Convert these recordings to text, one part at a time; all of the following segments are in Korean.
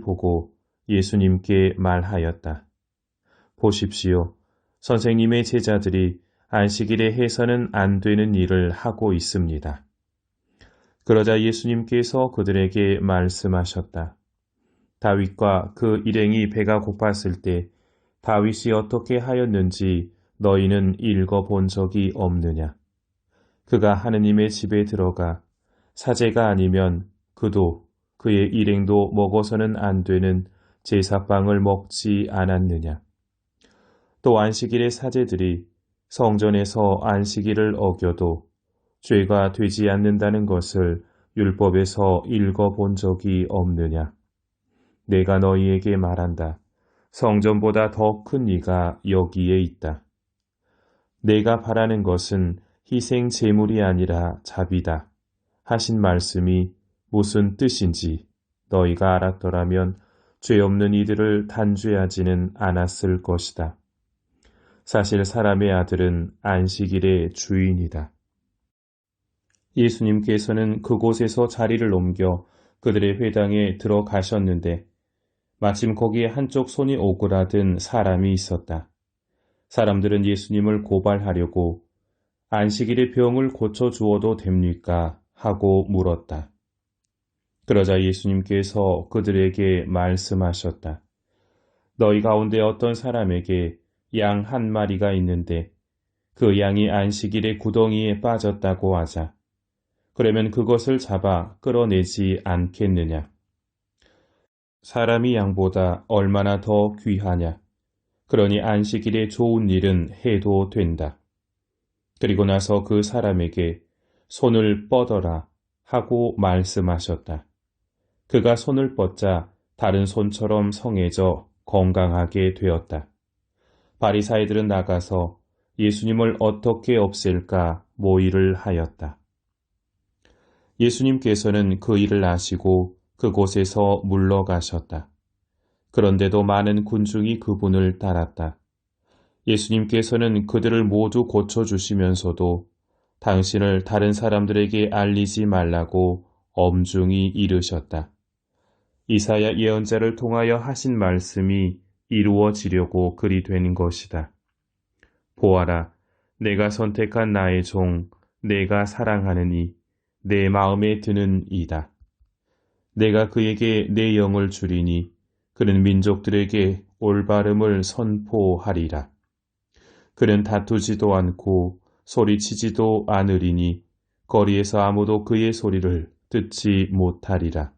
보고 예수님께 말하였다. 보십시오. 선생님의 제자들이 안식일에 해서는 안 되는 일을 하고 있습니다. 그러자 예수님께서 그들에게 말씀하셨다. 다윗과 그 일행이 배가 고팠을 때 다윗이 어떻게 하였는지 너희는 읽어본 적이 없느냐? 그가 하느님의 집에 들어가 사제가 아니면 그도 그의 일행도 먹어서는 안 되는 제사빵을 먹지 않았느냐? 또 안식일의 사제들이 성전에서 안식일을 어겨도 죄가 되지 않는다는 것을 율법에서 읽어본 적이 없느냐? 내가 너희에게 말한다. 성전보다 더 큰 이가 여기에 있다. 내가 바라는 것은 희생 제물이 아니라 자비다. 하신 말씀이 무슨 뜻인지 너희가 알았더라면 죄 없는 이들을 단죄하지는 않았을 것이다. 사실 사람의 아들은 안식일의 주인이다. 예수님께서는 그곳에서 자리를 옮겨 그들의 회당에 들어가셨는데 마침 거기에 한쪽 손이 오그라든 사람이 있었다. 사람들은 예수님을 고발하려고 안식일의 병을 고쳐주어도 됩니까? 하고 물었다. 그러자 예수님께서 그들에게 말씀하셨다. 너희 가운데 어떤 사람에게 양 한 마리가 있는데 그 양이 안식일의 구덩이에 빠졌다고 하자. 그러면 그것을 잡아 끌어내지 않겠느냐? 사람이 양보다 얼마나 더 귀하냐? 그러니 안식일에 좋은 일은 해도 된다. 그리고 나서 그 사람에게 손을 뻗어라 하고 말씀하셨다. 그가 손을 뻗자 다른 손처럼 성해져 건강하게 되었다. 바리사이들은 나가서 예수님을 어떻게 없앨까 모의를 하였다. 예수님께서는 그 일을 아시고 그곳에서 물러가셨다. 그런데도 많은 군중이 그분을 따랐다. 예수님께서는 그들을 모두 고쳐주시면서도 당신을 다른 사람들에게 알리지 말라고 엄중히 이르셨다. 이사야 예언자를 통하여 하신 말씀이 이루어지려고 그리 된 것이다. 보아라, 내가 선택한 나의 종, 내가 사랑하는 이, 내 마음에 드는 이다. 내가 그에게 내 영을 주리니 그는 민족들에게 올바름을 선포하리라. 그는 다투지도 않고 소리치지도 않으리니 거리에서 아무도 그의 소리를 듣지 못하리라.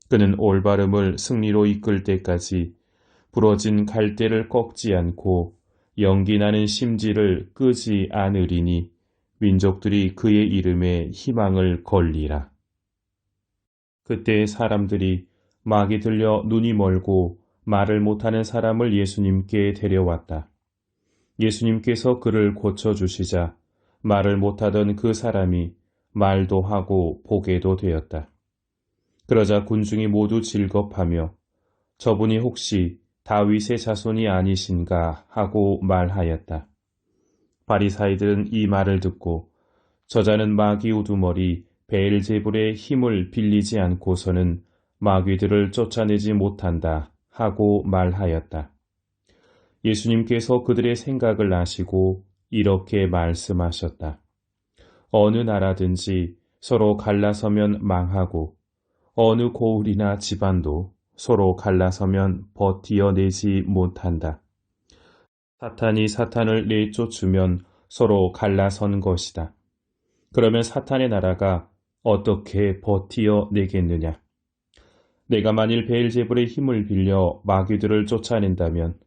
그는 올바름을 승리로 이끌 때까지 부러진 갈대를 꺾지 않고 연기나는 심지를 끄지 않으리니 민족들이 그의 이름에 희망을 걸리라. 그때 사람들이 막이 들려 눈이 멀고 말을 못하는 사람을 예수님께 데려왔다. 예수님께서 그를 고쳐주시자 말을 못하던 그 사람이 말도 하고 보게도 되었다. 그러자 군중이 모두 즐겁하며 저분이 혹시 다윗의 자손이 아니신가 하고 말하였다. 바리사이들은 이 말을 듣고 저자는 마귀 우두머리 베엘제불의 힘을 빌리지 않고서는 마귀들을 쫓아내지 못한다 하고 말하였다. 예수님께서 그들의 생각을 아시고 이렇게 말씀하셨다. 어느 나라든지 서로 갈라서면 망하고 어느 고을이나 집안도 서로 갈라서면 버티어내지 못한다. 사탄이 사탄을 내쫓으면 서로 갈라선 것이다. 그러면 사탄의 나라가 어떻게 버티어내겠느냐? 내가 만일 베엘제불의 힘을 빌려 마귀들을 쫓아낸다면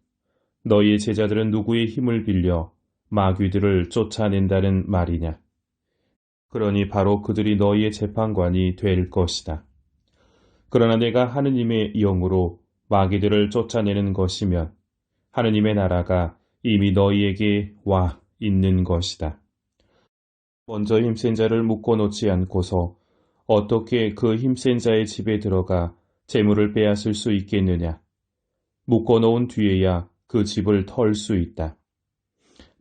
너희의 제자들은 누구의 힘을 빌려 마귀들을 쫓아낸다는 말이냐? 그러니 바로 그들이 너희의 재판관이 될 것이다. 그러나 내가 하느님의 영으로 마귀들을 쫓아내는 것이면 하느님의 나라가 이미 너희에게 와 있는 것이다. 먼저 힘센 자를 묶어놓지 않고서 어떻게 그 힘센 자의 집에 들어가 재물을 빼앗을 수 있겠느냐? 묶어놓은 뒤에야 그 집을 털 수 있다.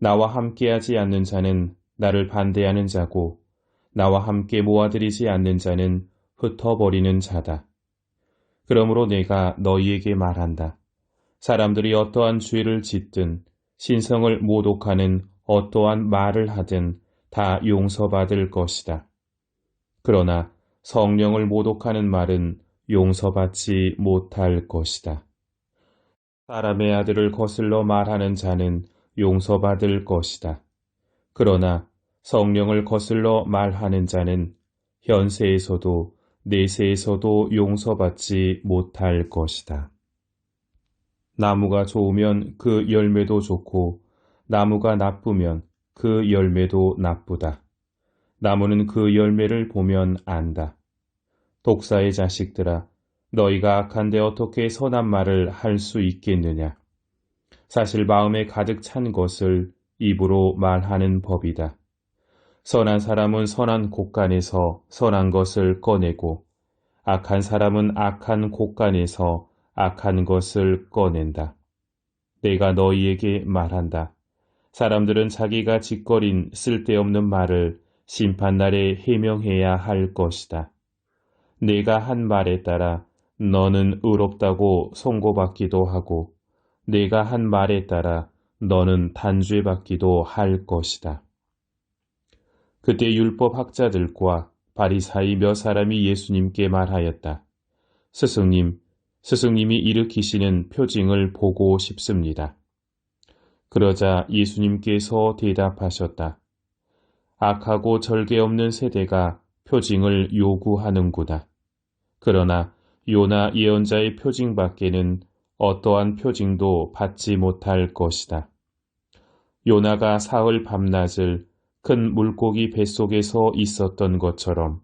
나와 함께하지 않는 자는 나를 반대하는 자고 나와 함께 모아들이지 않는 자는 흩어버리는 자다. 그러므로 내가 너희에게 말한다. 사람들이 어떠한 죄를 짓든 신성을 모독하는 어떠한 말을 하든 다 용서받을 것이다. 그러나 성령을 모독하는 말은 용서받지 못할 것이다. 사람의 아들을 거슬러 말하는 자는 용서받을 것이다. 그러나 성령을 거슬러 말하는 자는 현세에서도 내세에서도 용서받지 못할 것이다. 나무가 좋으면 그 열매도 좋고 나무가 나쁘면 그 열매도 나쁘다. 나무는 그 열매를 보면 안다. 독사의 자식들아, 너희가 악한데 어떻게 선한 말을 할 수 있겠느냐? 사실 마음에 가득 찬 것을 입으로 말하는 법이다. 선한 사람은 선한 곳간에서 선한 것을 꺼내고 악한 사람은 악한 곳간에서 악한 것을 꺼낸다. 내가 너희에게 말한다. 사람들은 자기가 짓거린 쓸데없는 말을 심판날에 해명해야 할 것이다. 내가 한 말에 따라 너는 의롭다고 선고받기도 하고 내가 한 말에 따라 너는 단죄받기도 할 것이다. 그때 율법 학자들과 바리사이 몇 사람이 예수님께 말하였다. 스승님이 일으키시는 표징을 보고 싶습니다. 그러자 예수님께서 대답하셨다. 악하고 절개 없는 세대가 표징을 요구하는구나. 그러나 요나 예언자의 표징 밖에는 어떠한 표징도 받지 못할 것이다. 요나가 사흘 밤낮을 큰 물고기 뱃속에서 있었던 것처럼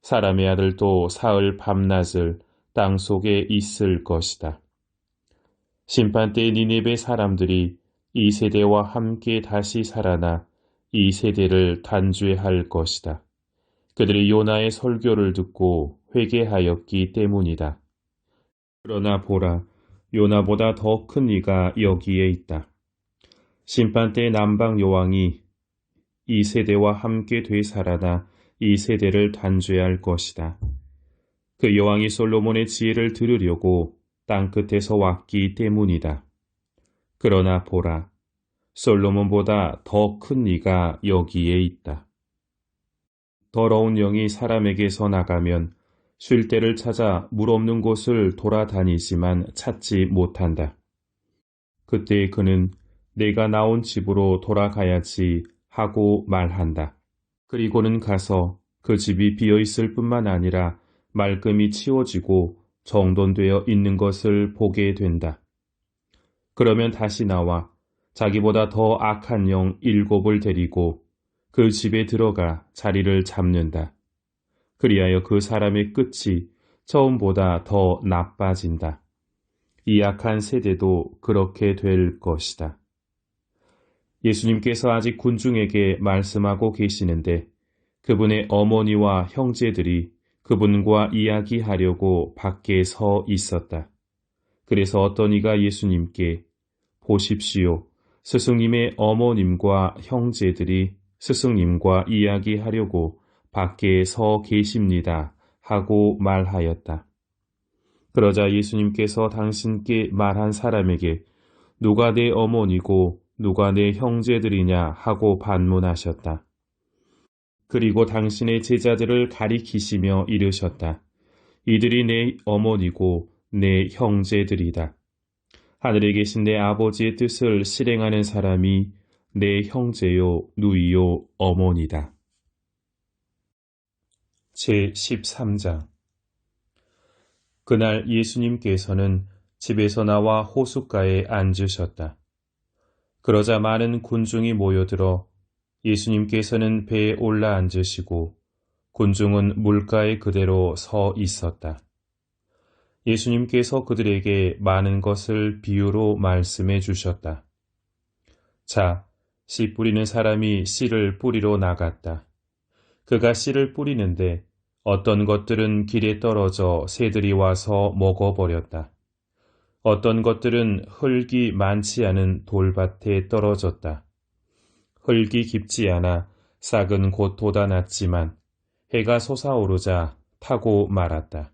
사람의 아들도 사흘 밤낮을 땅 속에 있을 것이다. 심판 때 니네베 사람들이 이 세대와 함께 다시 살아나 이 세대를 단죄할 것이다. 그들이 요나의 설교를 듣고 회개하였기 때문이다. 그러나 보라, 요나보다 더 큰 이가 여기에 있다. 심판 때 남방 여왕이 이 세대와 함께 되살아나 이 세대를 단죄할 것이다. 그 여왕이 솔로몬의 지혜를 들으려고 땅끝에서 왔기 때문이다. 그러나 보라, 솔로몬보다 더 큰 이가 여기에 있다. 더러운 영이 사람에게서 나가면 쉴 때를 찾아 물 없는 곳을 돌아다니지만 찾지 못한다. 그때 그는 내가 나온 집으로 돌아가야지 하고 말한다. 그리고는 가서 그 집이 비어있을 뿐만 아니라 말끔히 치워지고 정돈되어 있는 것을 보게 된다. 그러면 다시 나와 자기보다 더 악한 영 7을 데리고 그 집에 들어가 자리를 잡는다. 그리하여 그 사람의 끝이 처음보다 더 나빠진다. 이 악한 세대도 그렇게 될 것이다. 예수님께서 아직 군중에게 말씀하고 계시는데 그분의 어머니와 형제들이 그분과 이야기하려고 밖에 서 있었다. 그래서 어떤 이가 예수님께 보십시오. 스승님의 어머님과 형제들이 스승님과 이야기하려고 밖에 서 계십니다. 하고 말하였다. 그러자 예수님께서 당신께 말한 사람에게 누가 내 어머니고 누가 내 형제들이냐 하고 반문하셨다. 그리고 당신의 제자들을 가리키시며 이르셨다. 이들이 내 어머니고 내 형제들이다. 하늘에 계신 내 아버지의 뜻을 실행하는 사람이 내 형제요, 누이요, 어머니다. 제13장 그날 예수님께서는 집에서 나와 호숫가에 앉으셨다. 그러자 많은 군중이 모여들어 예수님께서는 배에 올라 앉으시고 군중은 물가에 그대로 서 있었다. 예수님께서 그들에게 많은 것을 비유로 말씀해 주셨다. 자, 씨 뿌리는 사람이 씨를 뿌리러 나갔다. 그가 씨를 뿌리는데 어떤 것들은 길에 떨어져 새들이 와서 먹어버렸다. 어떤 것들은 흙이 많지 않은 돌밭에 떨어졌다. 흙이 깊지 않아 싹은 곧 돋아났지만 해가 솟아오르자 타고 말았다.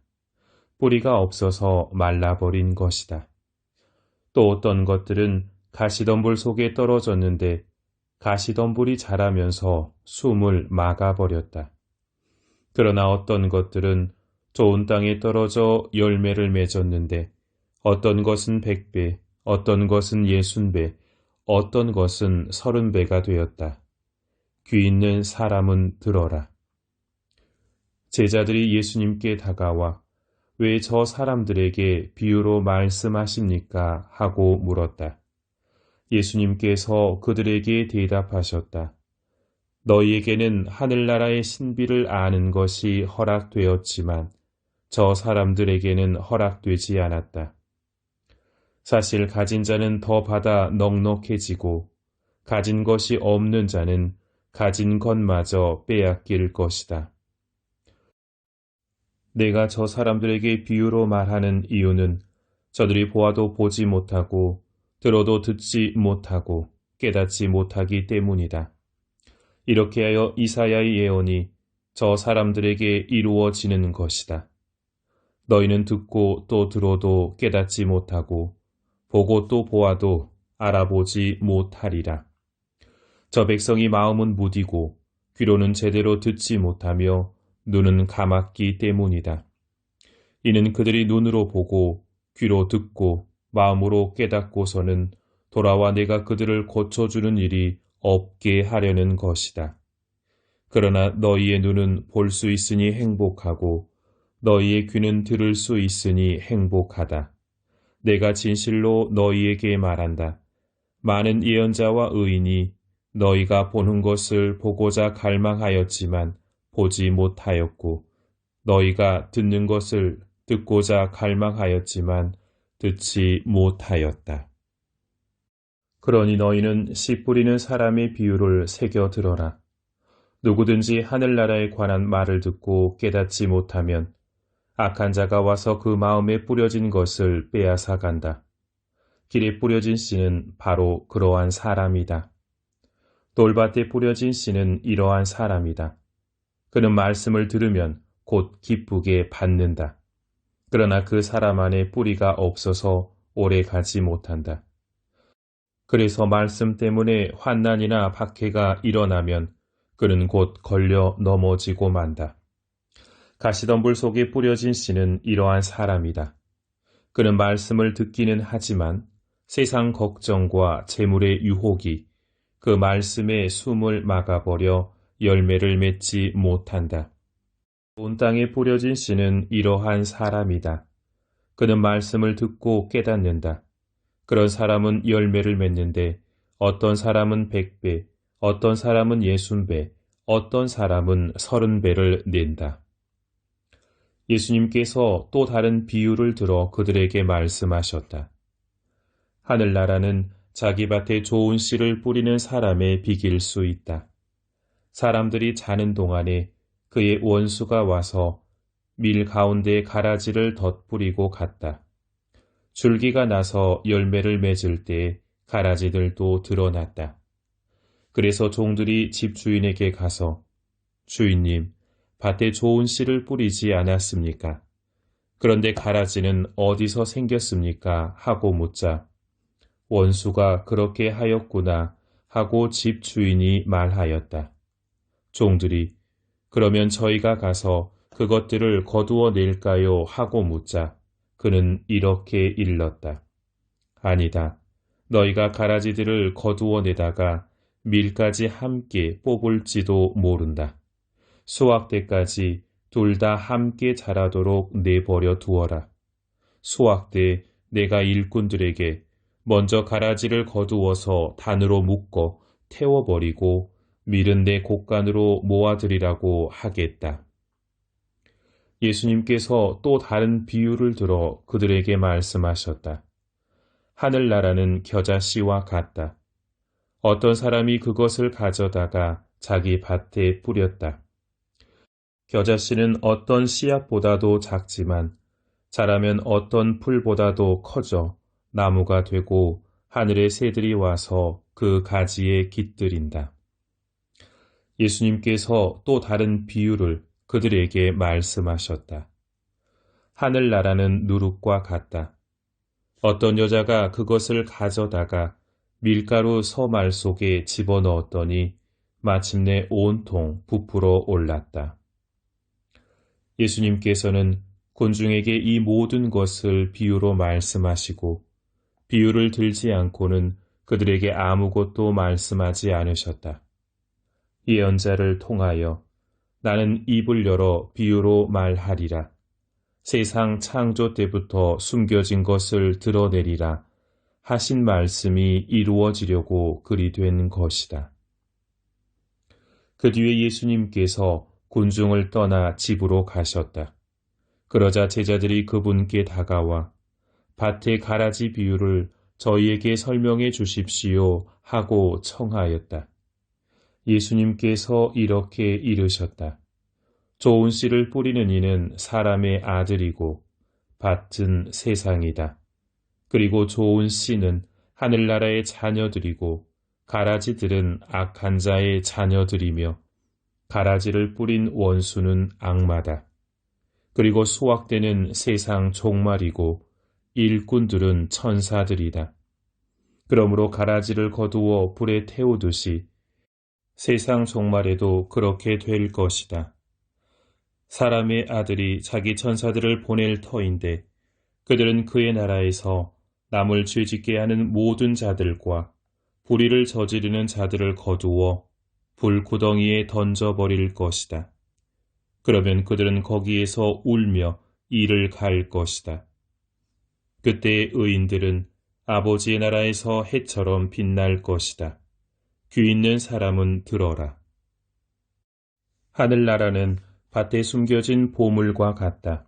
뿌리가 없어서 말라버린 것이다. 또 어떤 것들은 가시덤불 속에 떨어졌는데 가시덤불이 자라면서 숨을 막아버렸다. 그러나 어떤 것들은 좋은 땅에 떨어져 열매를 맺었는데 어떤 것은 100배, 어떤 것은 60배, 어떤 것은 30배가 되었다. 귀 있는 사람은 들어라. 제자들이 예수님께 다가와 왜 저 사람들에게 비유로 말씀하십니까? 하고 물었다. 예수님께서 그들에게 대답하셨다. 너희에게는 하늘나라의 신비를 아는 것이 허락되었지만 저 사람들에게는 허락되지 않았다. 사실 가진 자는 더 받아 넉넉해지고 가진 것이 없는 자는 가진 것마저 빼앗길 것이다. 내가 저 사람들에게 비유로 말하는 이유는 저들이 보아도 보지 못하고 들어도 듣지 못하고 깨닫지 못하기 때문이다. 이렇게 하여 이사야의 예언이 저 사람들에게 이루어지는 것이다. 너희는 듣고 또 들어도 깨닫지 못하고 보고 또 보아도 알아보지 못하리라. 저 백성이 마음은 무디고 귀로는 제대로 듣지 못하며 눈은 감았기 때문이다. 이는 그들이 눈으로 보고 귀로 듣고 마음으로 깨닫고서는 돌아와 내가 그들을 고쳐주는 일이 없게 하려는 것이다. 그러나 너희의 눈은 볼 수 있으니 행복하고 너희의 귀는 들을 수 있으니 행복하다. 내가 진실로 너희에게 말한다. 많은 예언자와 의인이 너희가 보는 것을 보고자 갈망하였지만 보지 못하였고 너희가 듣는 것을 듣고자 갈망하였지만 듣지 못하였다. 그러니 너희는 씨 뿌리는 사람의 비유를 새겨 들어라. 누구든지 하늘나라에 관한 말을 듣고 깨닫지 못하면 악한 자가 와서 그 마음에 뿌려진 것을 빼앗아 간다. 길에 뿌려진 씨는 바로 그러한 사람이다. 돌밭에 뿌려진 씨는 이러한 사람이다. 그는 말씀을 들으면 곧 기쁘게 받는다. 그러나 그 사람 안에 뿌리가 없어서 오래 가지 못한다. 그래서 말씀 때문에 환난이나 박해가 일어나면 그는 곧 걸려 넘어지고 만다. 가시덤불 속에 뿌려진 씨는 이러한 사람이다. 그는 말씀을 듣기는 하지만 세상 걱정과 재물의 유혹이 그 말씀에 숨을 막아버려 열매를 맺지 못한다. 온 땅에 뿌려진 씨는 이러한 사람이다. 그는 말씀을 듣고 깨닫는다. 그런 사람은 열매를 맺는데 어떤 사람은 100배, 어떤 사람은 60배, 어떤 사람은 30배를 낸다. 예수님께서 또 다른 비유를 들어 그들에게 말씀하셨다. 하늘나라는 자기 밭에 좋은 씨를 뿌리는 사람의 비길 수 있다. 사람들이 자는 동안에 그의 원수가 와서 밀 가운데 가라지를 덧뿌리고 갔다. 줄기가 나서 열매를 맺을 때 가라지들도 드러났다. 그래서 종들이 집주인에게 가서 주인님, 밭에 좋은 씨를 뿌리지 않았습니까? 그런데 가라지는 어디서 생겼습니까? 하고 묻자 원수가 그렇게 하였구나 하고 집주인이 말하였다. 종들이 그러면 저희가 가서 그것들을 거두어 낼까요? 하고 묻자 그는 이렇게 일렀다. 아니다. 너희가 가라지들을 거두어 내다가 밀까지 함께 뽑을지도 모른다. 수확 때까지 둘 다 함께 자라도록 내버려 두어라. 수확 때 내가 일꾼들에게 먼저 가라지를 거두어서 단으로 묶어 태워버리고 밀은 내 곡간으로 모아들이라고 하겠다. 예수님께서 또 다른 비유를 들어 그들에게 말씀하셨다. 하늘나라는 겨자씨와 같다. 어떤 사람이 그것을 가져다가 자기 밭에 뿌렸다. 겨자씨는 어떤 씨앗보다도 작지만 자라면 어떤 풀보다도 커져 나무가 되고 하늘의 새들이 와서 그 가지에 깃들인다. 예수님께서 또 다른 비유를 그들에게 말씀하셨다. 하늘나라는 누룩과 같다. 어떤 여자가 그것을 가져다가 밀가루 서말 속에 집어넣었더니 마침내 온통 부풀어 올랐다. 예수님께서는 군중에게 이 모든 것을 비유로 말씀하시고 비유를 들지 않고는 그들에게 아무것도 말씀하지 않으셨다. 예언자를 통하여 나는 입을 열어 비유로 말하리라. 세상 창조 때부터 숨겨진 것을 드러내리라 하신 말씀이 이루어지려고 그리 된 것이다. 그 뒤에 예수님께서 군중을 떠나 집으로 가셨다. 그러자 제자들이 그분께 다가와 밭의 가라지 비유를 저희에게 설명해 주십시오 하고 청하였다. 예수님께서 이렇게 이르셨다. 좋은 씨를 뿌리는 이는 사람의 아들이고 밭은 세상이다. 그리고 좋은 씨는 하늘나라의 자녀들이고 가라지들은 악한 자의 자녀들이며 가라지를 뿌린 원수는 악마다. 그리고 수확되는 세상 종말이고 일꾼들은 천사들이다. 그러므로 가라지를 거두어 불에 태우듯이 세상 종말에도 그렇게 될 것이다. 사람의 아들이 자기 천사들을 보낼 터인데 그들은 그의 나라에서 남을 죄짓게 하는 모든 자들과 불의를 저지르는 자들을 거두어 불구덩이에 던져버릴 것이다. 그러면 그들은 거기에서 울며 이를 갈 것이다. 그때 의인들은 아버지의 나라에서 해처럼 빛날 것이다. 귀 있는 사람은 들어라. 하늘나라는 밭에 숨겨진 보물과 같다.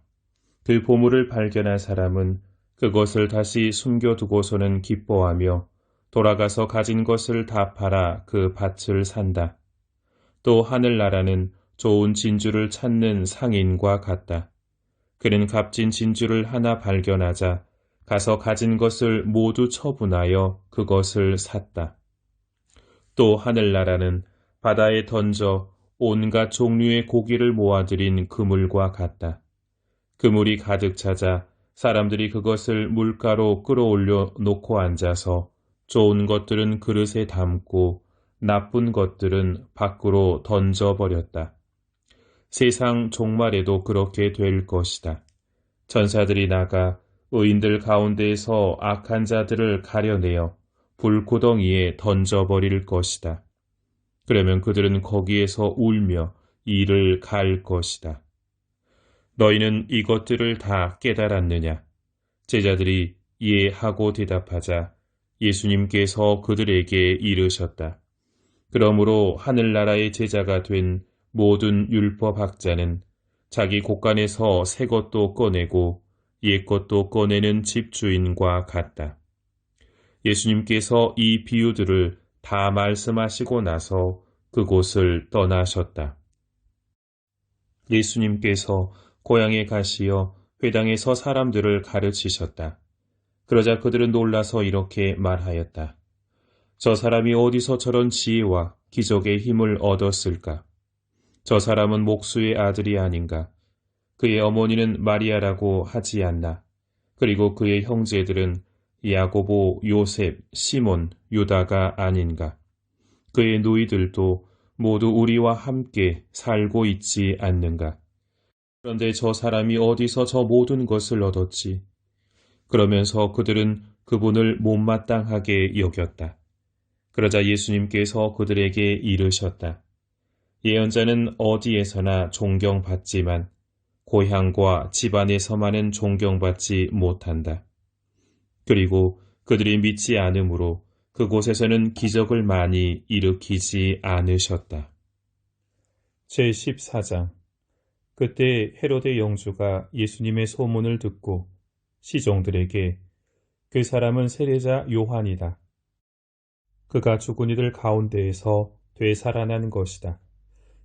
그 보물을 발견한 사람은 그것을 다시 숨겨두고서는 기뻐하며 돌아가서 가진 것을 다 팔아 그 밭을 산다. 또 하늘나라는 좋은 진주를 찾는 상인과 같다. 그는 값진 진주를 하나 발견하자 가서 가진 것을 모두 처분하여 그것을 샀다. 또 하늘나라는 바다에 던져 온갖 종류의 고기를 모아들인 그물과 같다. 그물이 가득 차자 사람들이 그것을 물가로 끌어올려 놓고 앉아서 좋은 것들은 그릇에 담고 나쁜 것들은 밖으로 던져버렸다. 세상 종말에도 그렇게 될 것이다. 천사들이 나가 의인들 가운데에서 악한 자들을 가려내어 불구덩이에 던져버릴 것이다. 그러면 그들은 거기에서 울며 이를 갈 것이다. 너희는 이것들을 다 깨달았느냐? 제자들이 예 하고 대답하자 예수님께서 그들에게 이르셨다. 그러므로 하늘나라의 제자가 된 모든 율법학자는 자기 곳간에서 새 것도 꺼내고 옛 것도 꺼내는 집주인과 같다. 예수님께서 이 비유들을 다 말씀하시고 나서 그곳을 떠나셨다. 예수님께서 고향에 가시어 회당에서 사람들을 가르치셨다. 그러자 그들은 놀라서 이렇게 말하였다. 저 사람이 어디서 저런 지혜와 기적의 힘을 얻었을까? 저 사람은 목수의 아들이 아닌가? 그의 어머니는 마리아라고 하지 않나? 그리고 그의 형제들은 야고보, 요셉, 시몬, 유다가 아닌가? 그의 누이들도 모두 우리와 함께 살고 있지 않는가? 그런데 저 사람이 어디서 저 모든 것을 얻었지? 그러면서 그들은 그분을 못마땅하게 여겼다. 그러자 예수님께서 그들에게 이르셨다. 예언자는 어디에서나 존경받지만 고향과 집안에서만은 존경받지 못한다. 그리고 그들이 믿지 않으므로 그곳에서는 기적을 많이 일으키지 않으셨다. 제14장 그때 헤로데 영주가 예수님의 소문을 듣고 시종들에게 그 사람은 세례자 요한이다. 그가 죽은 이들 가운데에서 되살아난 것이다.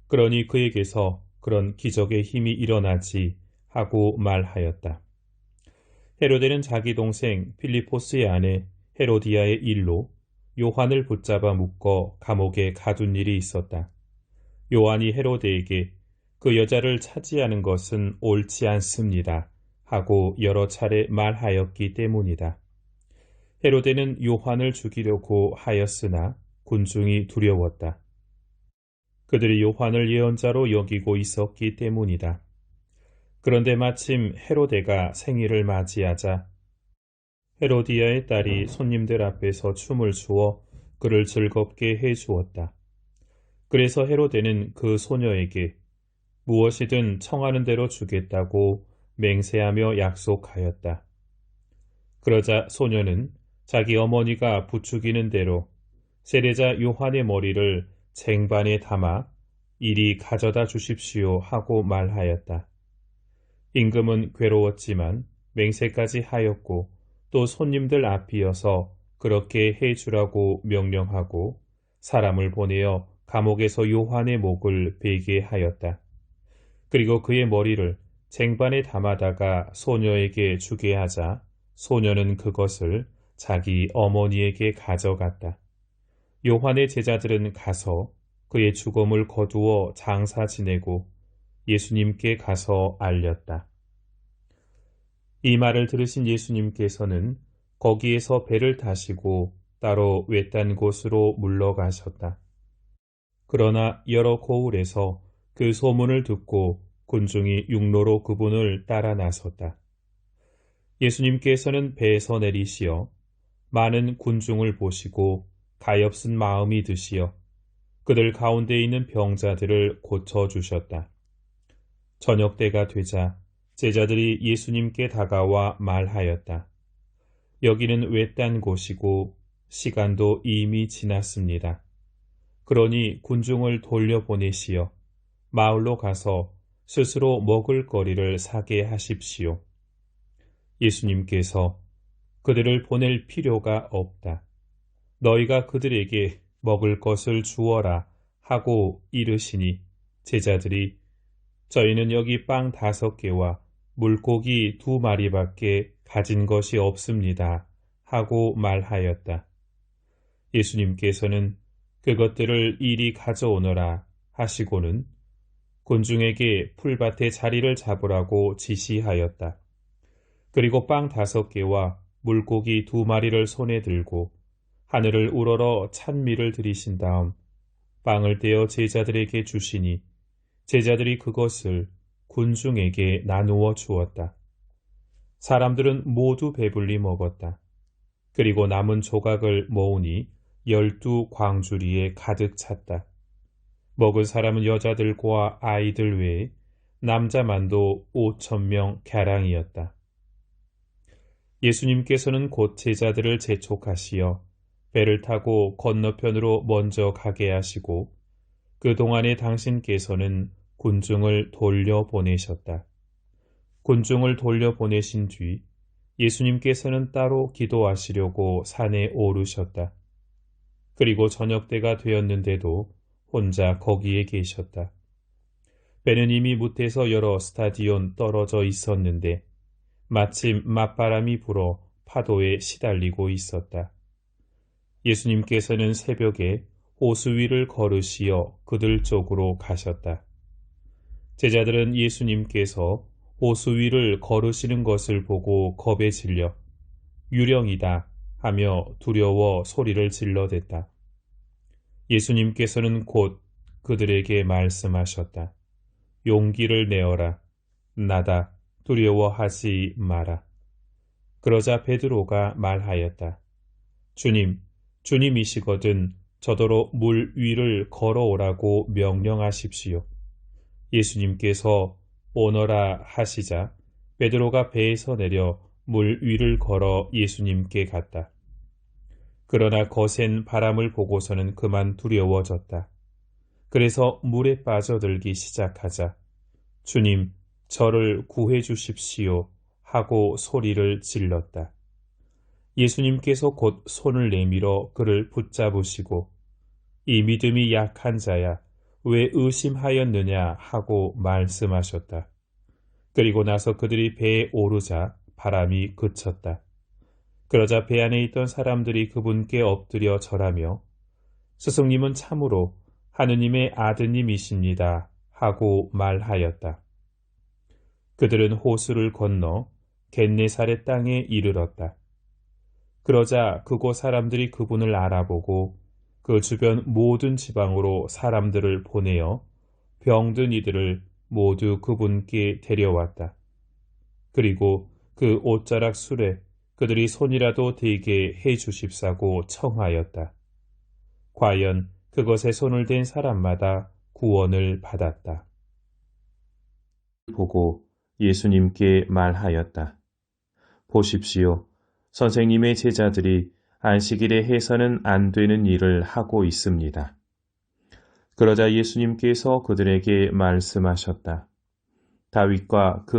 그러니 그에게서 그런 기적의 힘이 일어나지 하고 말하였다. 헤로데는 자기 동생 필리포스의 아내 헤로디아의 일로 요한을 붙잡아 묶어 감옥에 가둔 일이 있었다. 요한이 헤로데에게 그 여자를 차지하는 것은 옳지 않습니다 하고 여러 차례 말하였기 때문이다. 헤로데는 요한을 죽이려고 하였으나 군중이 두려웠다. 그들이 요한을 예언자로 여기고 있었기 때문이다. 그런데 마침 헤로데가 생일을 맞이하자 헤로디아의 딸이 손님들 앞에서 춤을 추어 그를 즐겁게 해 주었다. 그래서 헤로데는 그 소녀에게 무엇이든 청하는 대로 주겠다고 맹세하며 약속하였다. 그러자 소녀는 자기 어머니가 부추기는 대로 세례자 요한의 머리를 쟁반에 담아 이리 가져다 주십시오 하고 말하였다. 임금은 괴로웠지만 맹세까지 하였고 또 손님들 앞이어서 그렇게 해주라고 명령하고 사람을 보내어 감옥에서 요한의 목을 베게 하였다. 그리고 그의 머리를 쟁반에 담아다가 소녀에게 주게 하자 소녀는 그것을 자기 어머니에게 가져갔다. 요한의 제자들은 가서 그의 죽음을 거두어 장사 지내고 예수님께 가서 알렸다. 이 말을 들으신 예수님께서는 거기에서 배를 타시고 따로 외딴 곳으로 물러가셨다. 그러나 여러 고을에서 그 소문을 듣고 군중이 육로로 그분을 따라 나섰다. 예수님께서는 배에서 내리시어 많은 군중을 보시고 가엾은 마음이 드시어 그들 가운데 있는 병자들을 고쳐주셨다. 저녁 때가 되자 제자들이 예수님께 다가와 말하였다. 여기는 외딴 곳이고 시간도 이미 지났습니다. 그러니 군중을 돌려보내시어 마을로 가서 스스로 먹을 거리를 사게 하십시오. 예수님께서 그들을 보낼 필요가 없다. 너희가 그들에게 먹을 것을 주어라 하고 이르시니 제자들이 저희는 여기 빵 5개와 물고기 2마리밖에 가진 것이 없습니다 하고 말하였다. 예수님께서는 그것들을 이리 가져오너라 하시고는 군중에게 풀밭에 자리를 잡으라고 지시하였다. 그리고 빵 5개와 물고기 2마리를 손에 들고 하늘을 우러러 찬미를 드리신 다음 빵을 떼어 제자들에게 주시니 제자들이 그것을 군중에게 나누어 주었다. 사람들은 모두 배불리 먹었다. 그리고 남은 조각을 모으니 12광주리에 가득 찼다. 먹은 사람은 여자들과 아이들 외에 남자만도 5,000명 가량이었다. 예수님께서는 곧 제자들을 재촉하시어 배를 타고 건너편으로 먼저 가게 하시고 그동안에 당신께서는 군중을 돌려보내셨다. 군중을 돌려보내신 뒤 예수님께서는 따로 기도하시려고 산에 오르셨다. 그리고 저녁 때가 되었는데도 혼자 거기에 계셨다. 배는 이미 무태서 여러 스타디온 떨어져 있었는데 마침 맞바람이 불어 파도에 시달리고 있었다. 예수님께서는 새벽에 호수 위를 걸으시어 그들 쪽으로 가셨다. 제자들은 예수님께서 호수 위를 걸으시는 것을 보고 겁에 질려 유령이다 하며 두려워 소리를 질러댔다. 예수님께서는 곧 그들에게 말씀하셨다. 용기를 내어라. 나다. 두려워하지 마라. 그러자 베드로가 말하였다. 주님, 주님이시거든 저더러 물 위를 걸어오라고 명령하십시오. 예수님께서 오너라 하시자 베드로가 배에서 내려 물 위를 걸어 예수님께 갔다. 그러나 거센 바람을 보고서는 그만 두려워졌다. 그래서 물에 빠져들기 시작하자 주님, 저를 구해 주십시오 하고 소리를 질렀다. 예수님께서 곧 손을 내밀어 그를 붙잡으시고 이 믿음이 약한 자야 왜 의심하였느냐 하고 말씀하셨다. 그리고 나서 그들이 배에 오르자 바람이 그쳤다. 그러자 배 안에 있던 사람들이 그분께 엎드려 절하며 스승님은 참으로 하느님의 아드님이십니다 하고 말하였다. 그들은 호수를 건너 겟네사렛 땅에 이르렀다. 그러자 그곳 사람들이 그분을 알아보고 그 주변 모든 지방으로 사람들을 보내어 병든 이들을 모두 그분께 데려왔다. 그리고 그 옷자락 술에 그들이 손이라도 대게 해 주십사고 청하였다. 과연 그것에 손을 댄 사람마다 구원을 받았다. 보고 예수님께 말하였다. 보십시오. 선생님의 제자들이 안식일에 해서는 안 되는 일을 하고 있습니다. 그러자 예수님께서 그들에게 말씀하셨다. 다윗과 그